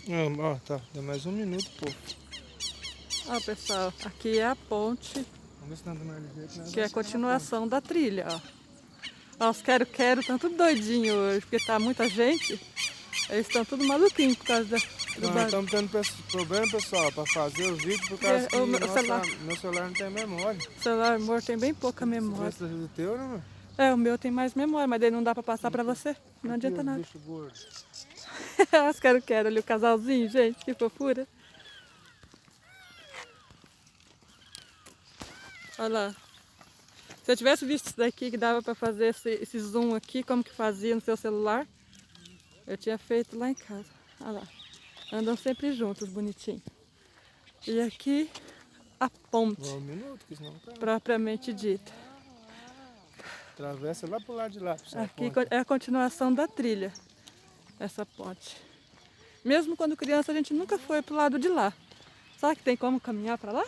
Ó, tá, deu mais um minuto, pô. Ó, pessoal, aqui é a ponte, Vamos ver se não dá mais jeito, né? que é a continuação da trilha, ó. Ó, os quero-quero estão tudo doidinho hoje, porque tá muita gente. Eles estão tudo maluquinhos por causa do Nós barulho. estamos tendo problema, pessoal, para fazer o vídeo, por causa que meu celular não tem memória. O celular morto tem bem pouca memória. Esse do teu, né? É, o meu tem mais memória, mas daí não dá pra passar pra você. Não adianta nada. Bicho gordo. Os quero-quero ali, o casalzinho, gente, que fofura. Olha lá. Se eu tivesse visto isso daqui, que dava pra fazer esse zoom aqui, como que fazia no seu celular, eu tinha feito lá em casa. Olha lá. Andam sempre juntos, bonitinho. E aqui, a ponte, Um minuto, que senão cai. propriamente dita. Atravessa lá pro lado de lá, pessoal. Aqui é a continuação da trilha, essa ponte. Mesmo quando criança, a gente nunca foi pro lado de lá. Sabe que tem como caminhar pra lá?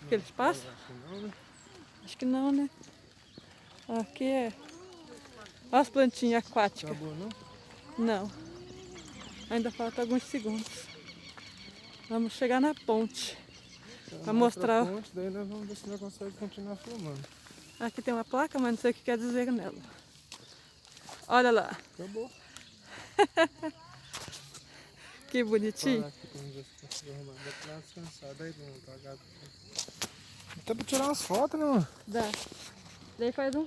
Aqueles passos? Acho que não, né? Aqui é... Olha as plantinhas aquáticas. Acabou, não? Não. Ainda falta alguns segundos. Vamos chegar na ponte. Para mostrar. Ponte, daí nós vamos ver se nós conseguimos continuar filmando. Aqui tem uma placa, mas não sei o que quer dizer nela. Olha lá. Acabou. Que bonitinho. Até pra tirar umas fotos, né, mano? Dá. Daí faz um